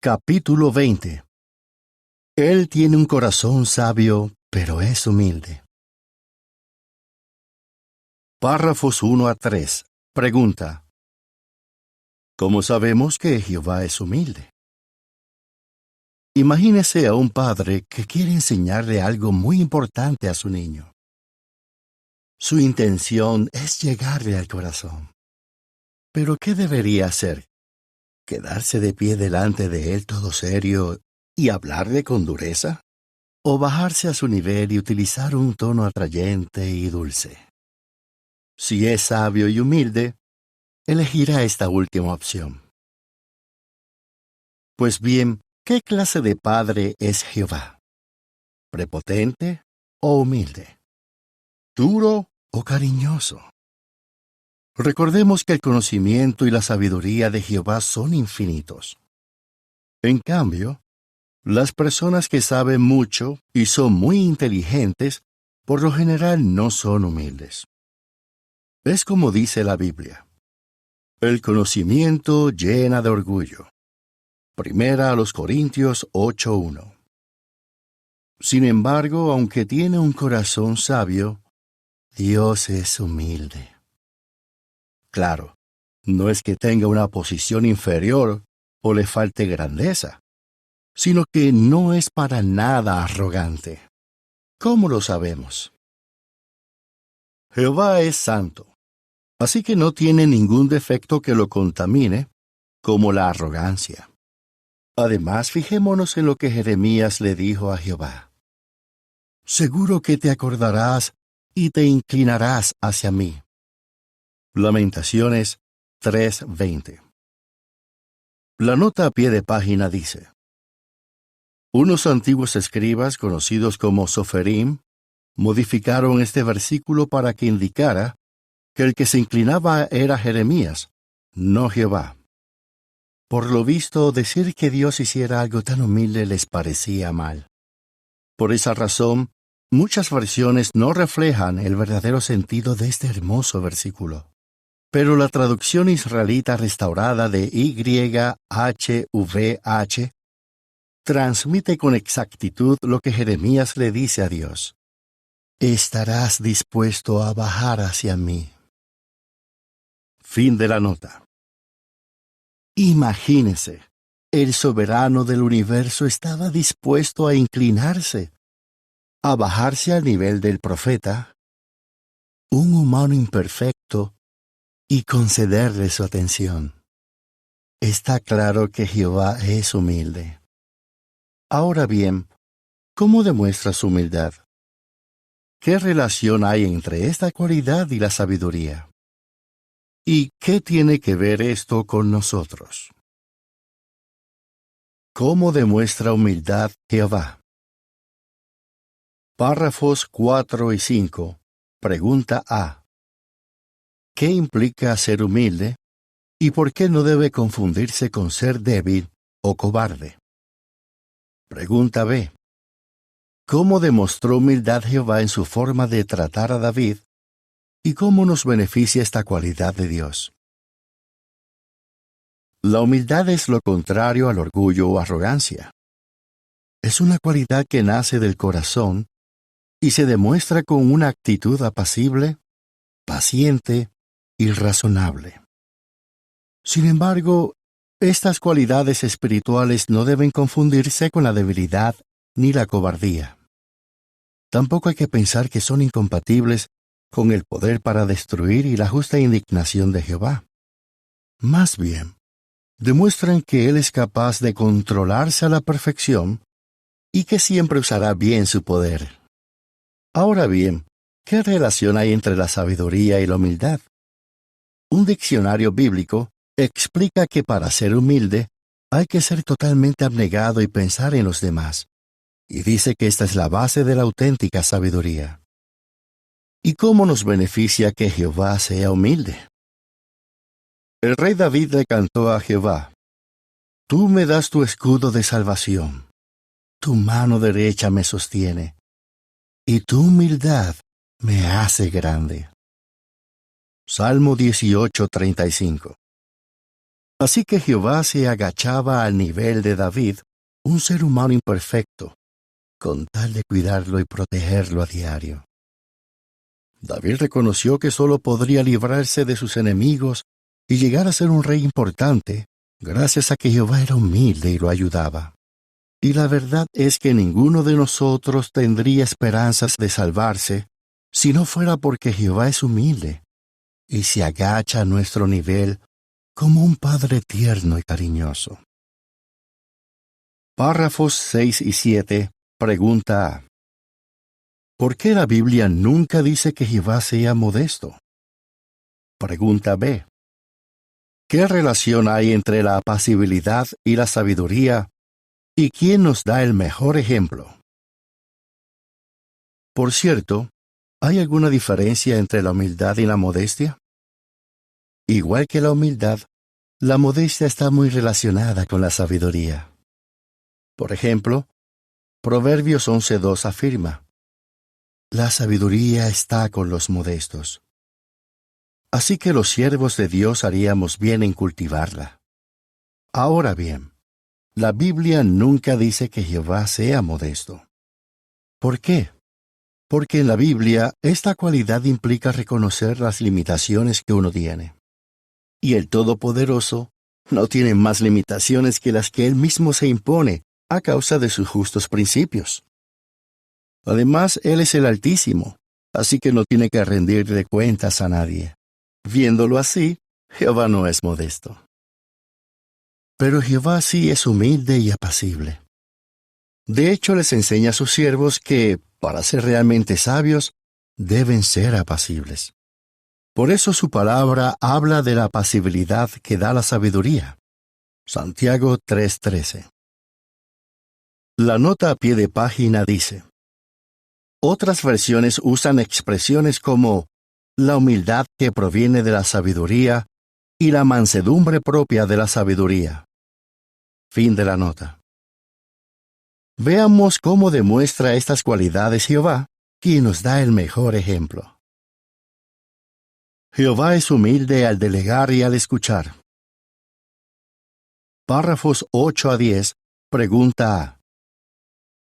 Capítulo 20. Él tiene un corazón sabio, pero es humilde. Párrafos 1 a 3. Pregunta: ¿cómo sabemos que Jehová es humilde? Imagínese a un padre que quiere enseñarle algo muy importante a su niño. Su intención es llegarle al corazón. ¿Pero qué debería hacer? ¿Quedarse de pie delante de él todo serio y hablarle con dureza? ¿O bajarse a su nivel y utilizar un tono atrayente y dulce? Si es sabio y humilde, elegirá esta última opción. Pues bien, ¿qué clase de padre es Jehová? ¿Prepotente o humilde? ¿Duro o cariñoso? Recordemos que el conocimiento y la sabiduría de Jehová son infinitos. En cambio, las personas que saben mucho y son muy inteligentes, por lo general no son humildes. Es como dice la Biblia: el conocimiento llena de orgullo. Primera a los Corintios 8:1. Sin embargo, aunque tiene un corazón sabio, Dios es humilde. Claro, no es que tenga una posición inferior o le falte grandeza, sino que no es para nada arrogante. ¿Cómo lo sabemos? Jehová es santo, así que no tiene ningún defecto que lo contamine, como la arrogancia. Además, fijémonos en lo que Jeremías le dijo a Jehová: seguro que te acordarás y te inclinarás hacia mí. Lamentaciones 3:20. La nota a pie de página dice: unos antiguos escribas, conocidos como Soferim, modificaron este versículo para que indicara que el que se inclinaba era Jeremías, no Jehová. Por lo visto, decir que Dios hiciera algo tan humilde les parecía mal. Por esa razón, muchas versiones no reflejan el verdadero sentido de este hermoso versículo. Pero la traducción israelita restaurada de YHWH transmite con exactitud lo que Jeremías le dice a Dios: estarás dispuesto a bajar hacia mí. Fin de la nota. Imagínese, el soberano del universo estaba dispuesto a inclinarse, a bajarse al nivel del profeta, un humano imperfecto, y concederle su atención. Está claro que Jehová es humilde. Ahora bien, ¿cómo demuestra su humildad? ¿Qué relación hay entre esta cualidad y la sabiduría? ¿Y qué tiene que ver esto con nosotros? ¿Cómo demuestra humildad Jehová? Párrafos 4 y 5. Pregunta A: ¿qué implica ser humilde y por qué no debe confundirse con ser débil o cobarde? Pregunta B: ¿cómo demostró humildad Jehová en su forma de tratar a David y cómo nos beneficia esta cualidad de Dios? La humildad es lo contrario al orgullo o arrogancia. Es una cualidad que nace del corazón y se demuestra con una actitud apacible, paciente y razonable. Sin embargo, estas cualidades espirituales no deben confundirse con la debilidad ni la cobardía. Tampoco hay que pensar que son incompatibles con el poder para destruir y la justa indignación de Jehová. Más bien, demuestran que Él es capaz de controlarse a la perfección y que siempre usará bien su poder. Ahora bien, ¿qué relación hay entre la sabiduría y la humildad? Un diccionario bíblico explica que para ser humilde hay que ser totalmente abnegado y pensar en los demás, y dice que esta es la base de la auténtica sabiduría. ¿Y cómo nos beneficia que Jehová sea humilde? El rey David le cantó a Jehová: tú me das tu escudo de salvación, tu mano derecha me sostiene, y tu humildad me hace grande. Salmo 18:35. Así que Jehová se agachaba al nivel de David, un ser humano imperfecto, con tal de cuidarlo y protegerlo a diario. David reconoció que solo podría librarse de sus enemigos y llegar a ser un rey importante, gracias a que Jehová era humilde y lo ayudaba. Y la verdad es que ninguno de nosotros tendría esperanzas de salvarse si no fuera porque Jehová es humilde y se agacha a nuestro nivel como un padre tierno y cariñoso. Párrafos 6 y 7. Pregunta A. ¿Por qué la Biblia nunca dice que Jehová sea modesto? Pregunta B. ¿Qué relación hay entre la apacibilidad y la sabiduría? ¿Y quién nos da el mejor ejemplo? Por cierto, ¿hay alguna diferencia entre la humildad y la modestia? Igual que la humildad, la modestia está muy relacionada con la sabiduría. Por ejemplo, Proverbios 11:2 afirma: la sabiduría está con los modestos. Así que los siervos de Dios haríamos bien en cultivarla. Ahora bien, la Biblia nunca dice que Jehová sea modesto. ¿Por qué? Porque en la Biblia esta cualidad implica reconocer las limitaciones que uno tiene. Y el Todopoderoso no tiene más limitaciones que las que Él mismo se impone a causa de sus justos principios. Además, Él es el Altísimo, así que no tiene que rendirle cuentas a nadie. Viéndolo así, Jehová no es modesto. Pero Jehová sí es humilde y apacible. De hecho, les enseña a sus siervos que, para ser realmente sabios, deben ser apacibles. Por eso su palabra habla de la apacibilidad que da la sabiduría. Santiago 3:13. La nota a pie de página dice: otras versiones usan expresiones como la humildad que proviene de la sabiduría y la mansedumbre propia de la sabiduría. Fin de la nota. Veamos cómo demuestra estas cualidades Jehová, quien nos da el mejor ejemplo. Jehová es humilde al delegar y al escuchar. Párrafos 8 a 10. Pregunta A.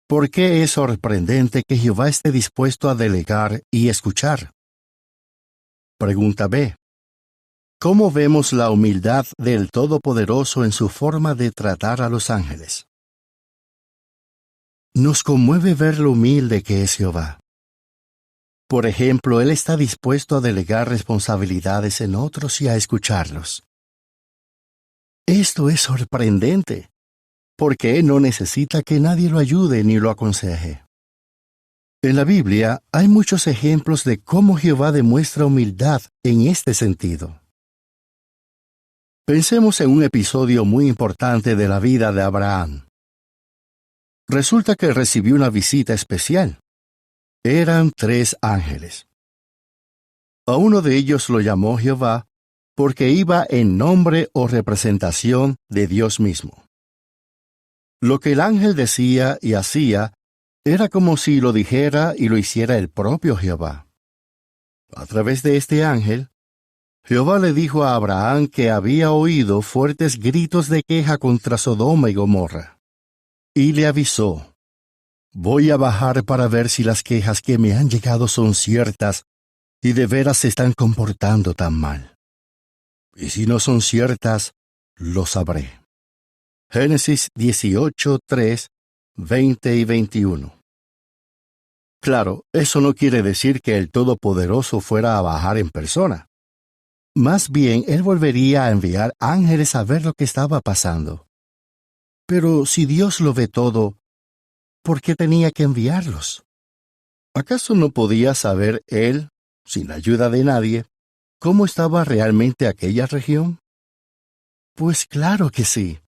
¿Por qué es sorprendente que Jehová esté dispuesto a delegar y escuchar? Pregunta B. ¿Cómo vemos la humildad del Todopoderoso en su forma de tratar a los ángeles? Nos conmueve ver lo humilde que es Jehová. Por ejemplo, Él está dispuesto a delegar responsabilidades en otros y a escucharlos. Esto es sorprendente, porque Él no necesita que nadie lo ayude ni lo aconseje. En la Biblia hay muchos ejemplos de cómo Jehová demuestra humildad en este sentido. Pensemos en un episodio muy importante de la vida de Abraham. Resulta que recibió una visita especial. Eran 3 ángeles. A uno de ellos lo llamó Jehová porque iba en nombre o representación de Dios mismo. Lo que el ángel decía y hacía era como si lo dijera y lo hiciera el propio Jehová. A través de este ángel, Jehová le dijo a Abraham que había oído fuertes gritos de queja contra Sodoma y Gomorra. Y le avisó: voy a bajar para ver si las quejas que me han llegado son ciertas y de veras se están comportando tan mal. Y si no son ciertas, lo sabré. Génesis 18, 3, 20 y 21. Claro, eso no quiere decir que el Todopoderoso fuera a bajar en persona. Más bien, Él volvería a enviar ángeles a ver lo que estaba pasando. Pero si Dios lo ve todo, ¿por qué tenía que enviarlos? ¿Acaso no podía saber Él, sin la ayuda de nadie, cómo estaba realmente aquella región? Pues claro que sí.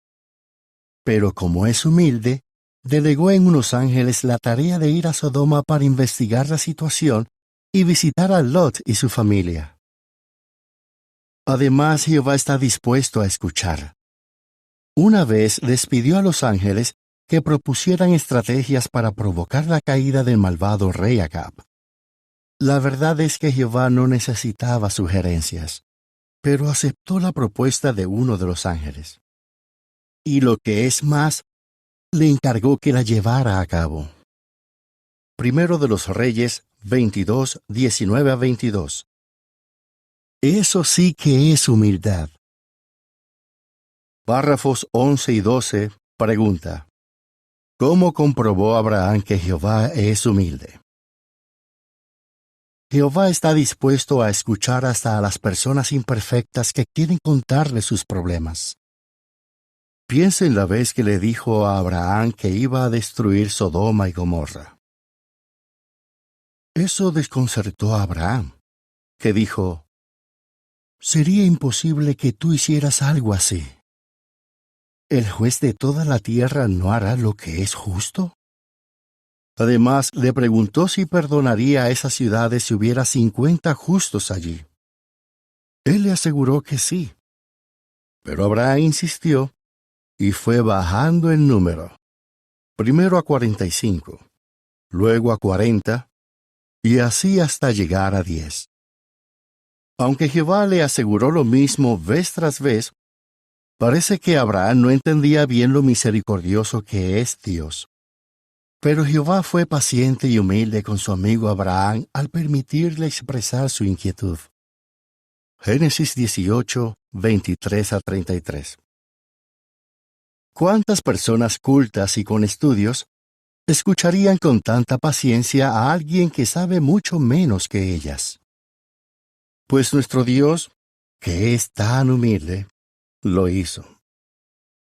Pero como es humilde, delegó en unos ángeles la tarea de ir a Sodoma para investigar la situación y visitar a Lot y su familia. Además, Jehová está dispuesto a escuchar. Una vez despidió a los ángeles que propusieran estrategias para provocar la caída del malvado rey Acab. La verdad es que Jehová no necesitaba sugerencias. pero aceptó la propuesta de uno de los ángeles. Y lo que es más, le encargó que la llevara a cabo. Primero de los Reyes 22, 19 a 22. Eso sí que es humildad. Párrafos 11 y 12 pregunta: ¿cómo comprobó Abraham que Jehová es humilde? Jehová está dispuesto a escuchar hasta a las personas imperfectas que quieren contarle sus problemas. Piensa en la vez que le dijo a Abraham que iba a destruir Sodoma y Gomorra. Eso desconcertó a Abraham, que dijo: «Sería imposible que tú hicieras algo así. ¿El juez de toda la tierra no hará lo que es justo?». Además, le preguntó si perdonaría a esas ciudades si hubiera 50 justos allí. Él le aseguró que sí. Pero Abraham insistió y fue bajando el número. Primero a 45, luego a 40, y así hasta llegar a 10. Aunque Jehová le aseguró lo mismo vez tras vez, parece que Abraham no entendía bien lo misericordioso que es Dios. Pero Jehová fue paciente y humilde con su amigo Abraham al permitirle expresar su inquietud. Génesis 18, 23 a 33. ¿Cuántas personas cultas y con estudios escucharían con tanta paciencia a alguien que sabe mucho menos que ellas? Pues nuestro Dios, que es tan humilde, lo hizo.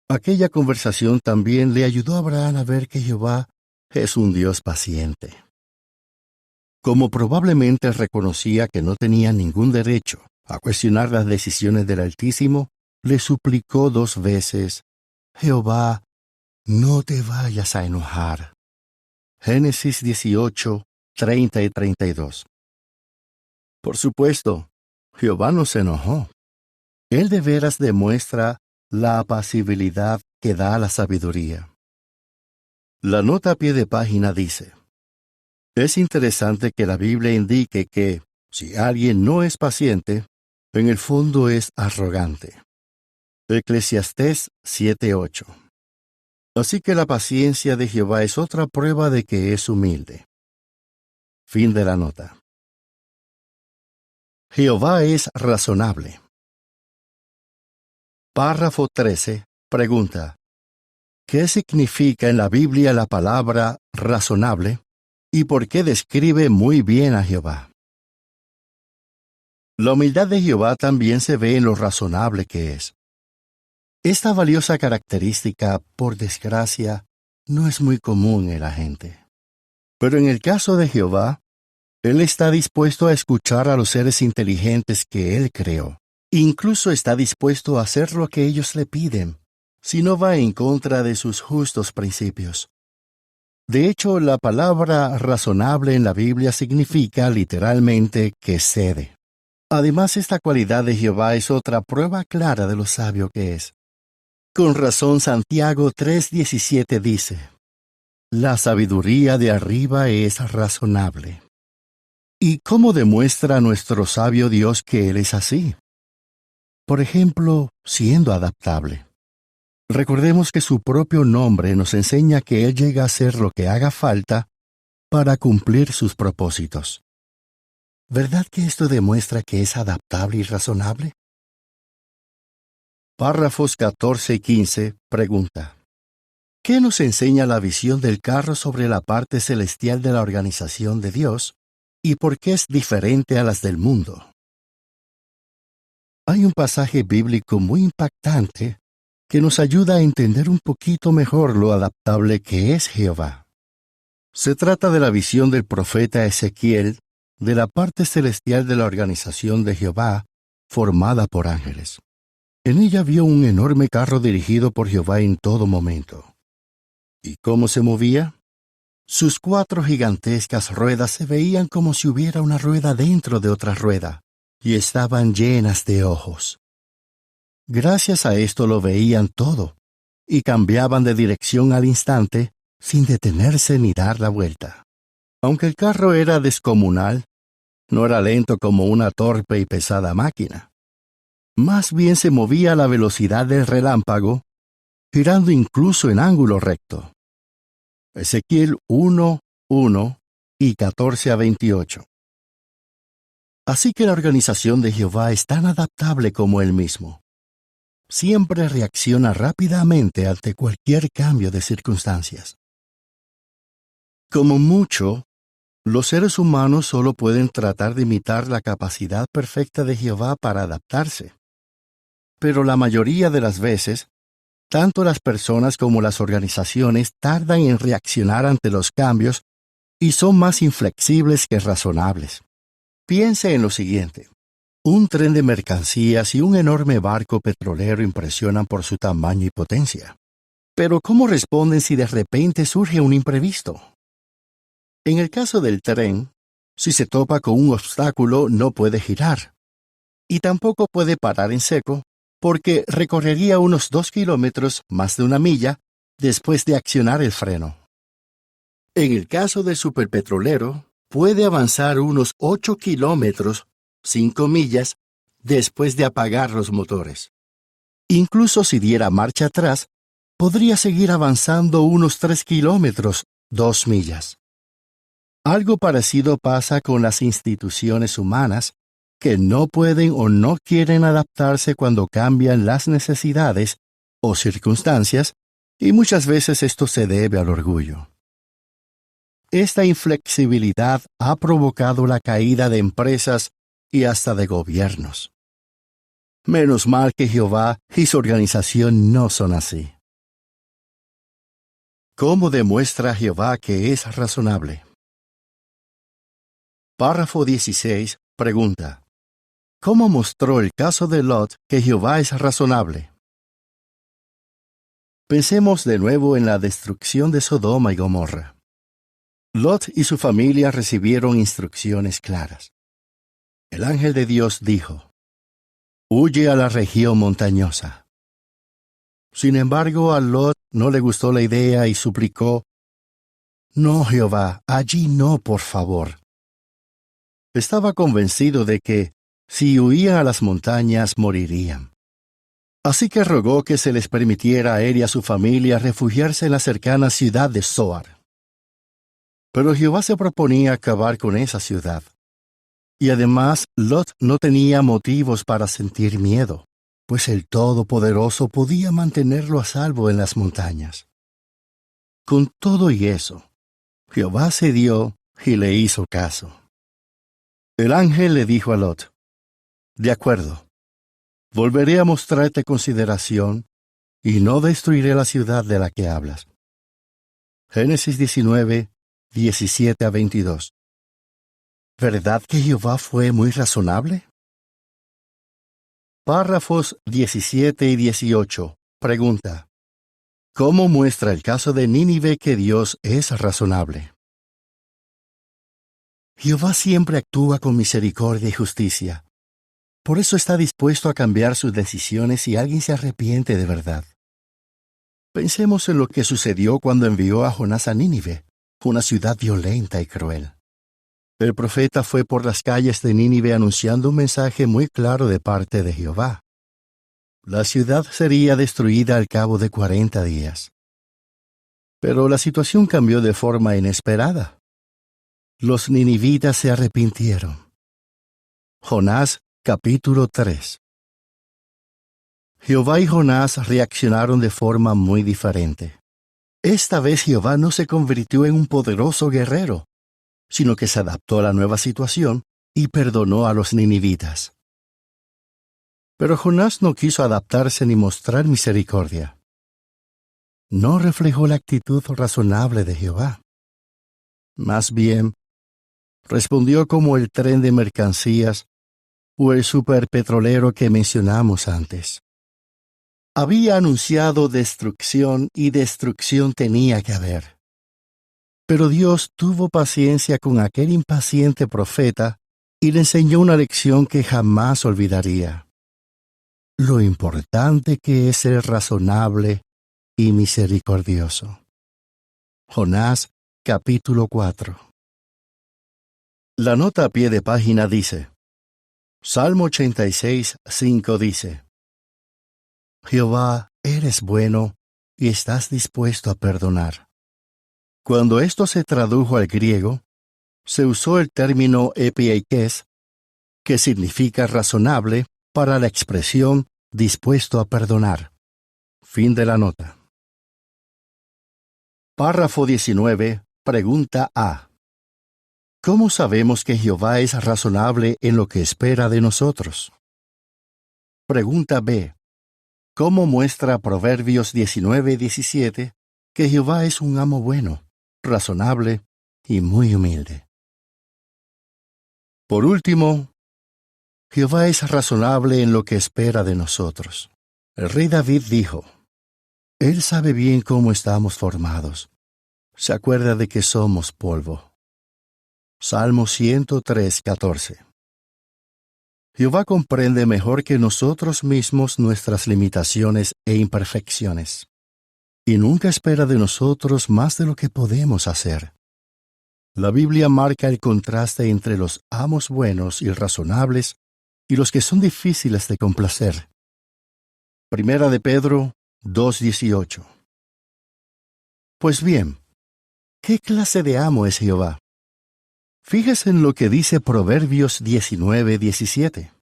Aquella conversación también le ayudó a Abraham a ver que Jehová es un Dios paciente. Como probablemente reconocía que no tenía ningún derecho a cuestionar las decisiones del Altísimo, le suplicó 2 veces: «Jehová, no te vayas a enojar». Génesis 18, 30 y 32. Por supuesto, Jehová no se enojó. Él de veras demuestra la apacibilidad que da la sabiduría. La nota a pie de página dice: es interesante que la Biblia indique que, si alguien no es paciente, en el fondo es arrogante. Eclesiastés 7:8. Así que la paciencia de Jehová es otra prueba de que es humilde. Fin de la nota. Jehová es razonable. Párrafo 13 pregunta: ¿qué significa en la Biblia la palabra razonable y por qué describe muy bien a Jehová? La humildad de Jehová también se ve en lo razonable que es. Esta valiosa característica, por desgracia, no es muy común en la gente. Pero en el caso de Jehová, Él está dispuesto a escuchar a los seres inteligentes que Él creó. Incluso está dispuesto a hacer lo que ellos le piden, si no va en contra de sus justos principios. De hecho, la palabra razonable en la Biblia significa literalmente que cede. Además, esta cualidad de Jehová es otra prueba clara de lo sabio que es. Con razón, Santiago 3:17 dice: «La sabiduría de arriba es razonable». ¿Y cómo demuestra nuestro sabio Dios que Él es así? Por ejemplo, siendo adaptable. Recordemos que su propio nombre nos enseña que Él llega a hacer lo que haga falta para cumplir sus propósitos. ¿Verdad que esto demuestra que es adaptable y razonable? Párrafos 14 y 15 pregunta: ¿qué nos enseña la visión del carro sobre la parte celestial de la organización de Dios y por qué es diferente a las del mundo? Hay un pasaje bíblico muy impactante que nos ayuda a entender un poquito mejor lo adaptable que es Jehová. Se trata de la visión del profeta Ezequiel de la parte celestial de la organización de Jehová, formada por ángeles. En ella vio un enorme carro dirigido por Jehová en todo momento. ¿Y cómo se movía? Sus 4 gigantescas ruedas se veían como si hubiera una rueda dentro de otra rueda, y estaban llenas de ojos. Gracias a esto lo veían todo, y cambiaban de dirección al instante, sin detenerse ni dar la vuelta. Aunque el carro era descomunal, no era lento como una torpe y pesada máquina. Más bien se movía a la velocidad del relámpago, girando incluso en ángulo recto. Ezequiel 1:1 y 14-28. Así que la organización de Jehová es tan adaptable como él mismo. Siempre reacciona rápidamente ante cualquier cambio de circunstancias. Como mucho, los seres humanos solo pueden tratar de imitar la capacidad perfecta de Jehová para adaptarse. Pero la mayoría de las veces, tanto las personas como las organizaciones tardan en reaccionar ante los cambios y son más inflexibles que razonables. Piense en lo siguiente. Un tren de mercancías y un enorme barco petrolero impresionan por su tamaño y potencia. Pero ¿cómo responden si de repente surge un imprevisto? En el caso del tren, si se topa con un obstáculo no puede girar. Y tampoco puede parar en seco, porque recorrería unos 2 kilómetros, más de 1 milla, después de accionar el freno. En el caso del superpetrolero, puede avanzar unos 8 kilómetros, 5 millas, después de apagar los motores. Incluso si diera marcha atrás, podría seguir avanzando unos 3 kilómetros, 2 millas. Algo parecido pasa con las instituciones humanas, que no pueden o no quieren adaptarse cuando cambian las necesidades o circunstancias, y muchas veces esto se debe al orgullo. Esta inflexibilidad ha provocado la caída de empresas y hasta de gobiernos. Menos mal que Jehová y su organización no son así. ¿Cómo demuestra Jehová que es razonable? Párrafo 16 pregunta: ¿cómo mostró el caso de Lot que Jehová es razonable? Pensemos de nuevo en la destrucción de Sodoma y Gomorra. Lot y su familia recibieron instrucciones claras. El ángel de Dios dijo: huye a la región montañosa. Sin embargo, a Lot no le gustó la idea y suplicó: no, Jehová, allí no, por favor. Estaba convencido de que, si huían a las montañas, morirían. Así que rogó que se les permitiera a él y a su familia refugiarse en la cercana ciudad de Zoar. Pero Jehová se proponía acabar con esa ciudad. Y además, Lot no tenía motivos para sentir miedo, pues el Todopoderoso podía mantenerlo a salvo en las montañas. Con todo y eso, Jehová cedió y le hizo caso. El ángel le dijo a Lot: de acuerdo, volveré a mostrarte consideración y no destruiré la ciudad de la que hablas. Génesis 19, 17-22. ¿Verdad que Jehová fue muy razonable? Párrafos 17 y 18. Pregunta: ¿cómo muestra el caso de Nínive que Dios es razonable? Jehová siempre actúa con misericordia y justicia. Por eso está dispuesto a cambiar sus decisiones si alguien se arrepiente de verdad. Pensemos en lo que sucedió cuando envió a Jonás a Nínive, una ciudad violenta y cruel. El profeta fue por las calles de Nínive anunciando un mensaje muy claro de parte de Jehová. La ciudad sería destruida al cabo de 40 días. Pero la situación cambió de forma inesperada. Los ninivitas se arrepintieron. Jonás, capítulo 3. Jehová y Jonás reaccionaron de forma muy diferente. Esta vez Jehová no se convirtió en un poderoso guerrero, sino que se adaptó a la nueva situación y perdonó a los ninivitas. Pero Jonás no quiso adaptarse ni mostrar misericordia. No reflejó la actitud razonable de Jehová. Más bien, respondió como el tren de mercancías o el superpetrolero que mencionamos antes. Había anunciado destrucción y destrucción tenía que haber. Pero Dios tuvo paciencia con aquel impaciente profeta y le enseñó una lección que jamás olvidaría: lo importante que es ser razonable y misericordioso. Jonás, capítulo 4. La nota a pie de página dice: Salmo 86, 5 dice: Jehová, eres bueno y estás dispuesto a perdonar. Cuando esto se tradujo al griego, se usó el término epieikes, que significa razonable, para la expresión dispuesto a perdonar. Fin de la nota. Párrafo 19. Pregunta A. ¿Cómo sabemos que Jehová es razonable en lo que espera de nosotros? Pregunta B. ¿Cómo muestra Proverbios 19:17 que Jehová es un amo bueno, razonable y muy humilde? Por último, Jehová es razonable en lo que espera de nosotros. El rey David dijo: Él sabe bien cómo estamos formados. Se acuerda de que somos polvo. Salmo 103:14. Jehová comprende mejor que nosotros mismos nuestras limitaciones e imperfecciones, y nunca espera de nosotros más de lo que podemos hacer. La Biblia marca el contraste entre los amos buenos y razonables y los que son difíciles de complacer. Primera de Pedro 2:18. Pues bien, ¿qué clase de amo es Jehová? Fíjese en lo que dice Proverbios 19:17.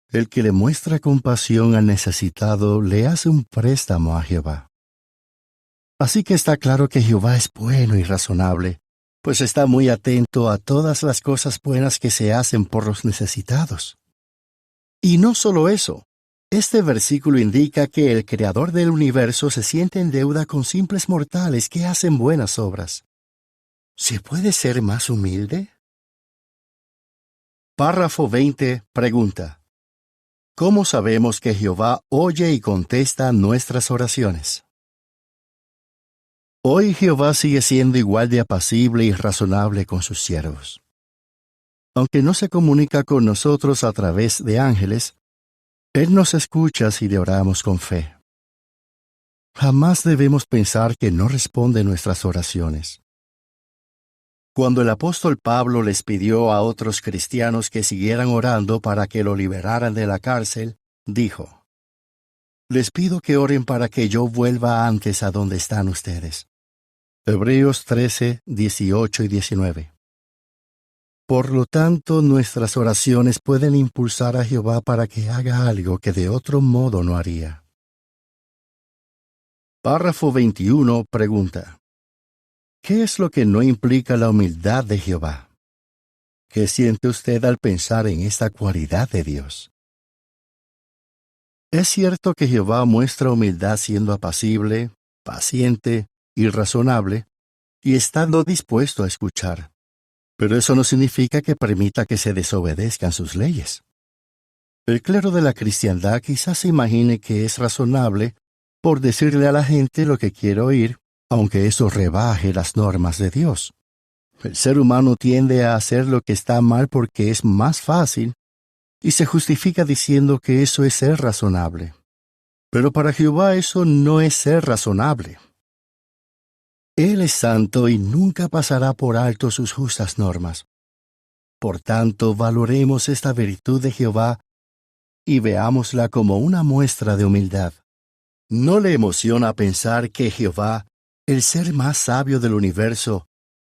El que le muestra compasión al necesitado le hace un préstamo a Jehová. Así que está claro que Jehová es bueno y razonable, pues está muy atento a todas las cosas buenas que se hacen por los necesitados. Y no solo eso, este versículo indica que el Creador del universo se siente en deuda con simples mortales que hacen buenas obras. ¿Se puede ser más humilde? Párrafo 20. Pregunta: ¿cómo sabemos que Jehová oye y contesta nuestras oraciones? Hoy Jehová sigue siendo igual de apacible y razonable con sus siervos. Aunque no se comunica con nosotros a través de ángeles, Él nos escucha si le oramos con fe. Jamás debemos pensar que no responde nuestras oraciones. Cuando el apóstol Pablo les pidió a otros cristianos que siguieran orando para que lo liberaran de la cárcel, dijo: Les pido que oren para que yo vuelva antes a donde están ustedes. Hebreos 13, 18 y 19. Por lo tanto, nuestras oraciones pueden impulsar a Jehová para que haga algo que de otro modo no haría. Párrafo 21. Pregunta: ¿qué es lo que no implica la humildad de Jehová? ¿Qué siente usted al pensar en esta cualidad de Dios? Es cierto que Jehová muestra humildad siendo apacible, paciente y razonable, y estando dispuesto a escuchar. Pero eso no significa que permita que se desobedezcan sus leyes. El clero de la cristiandad quizás se imagine que es razonable por decirle a la gente lo que quiere oír, aunque eso rebaje las normas de Dios. El ser humano tiende a hacer lo que está mal porque es más fácil y se justifica diciendo que eso es ser razonable. Pero para Jehová eso no es ser razonable. Él es santo y nunca pasará por alto sus justas normas. Por tanto, valoremos esta virtud de Jehová y veámosla como una muestra de humildad. ¿No le emociona pensar que Jehová, el ser más sabio del universo,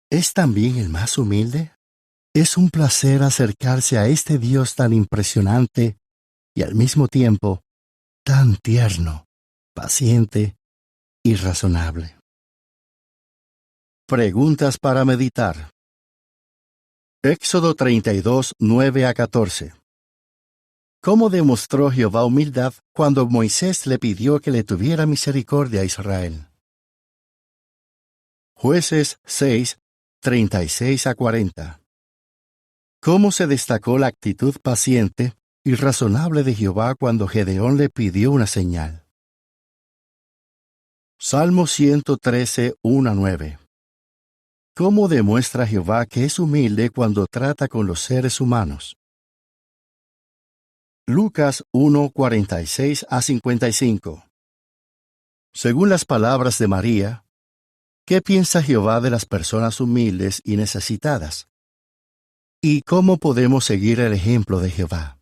es también el más humilde? Es un placer acercarse a este Dios tan impresionante y al mismo tiempo tan tierno, paciente y razonable. Preguntas para meditar. Éxodo 32, 9 a 14. ¿Cómo demostró Jehová humildad cuando Moisés le pidió que le tuviera misericordia a Israel? Jueces 6, 36 a 40. ¿Cómo se destacó la actitud paciente y razonable de Jehová cuando Gedeón le pidió una señal? Salmo 113, 1 a 9. ¿Cómo demuestra Jehová que es humilde cuando trata con los seres humanos? Lucas 1, 46 a 55. Según las palabras de María, ¿qué piensa Jehová de las personas humildes y necesitadas? ¿Y cómo podemos seguir el ejemplo de Jehová?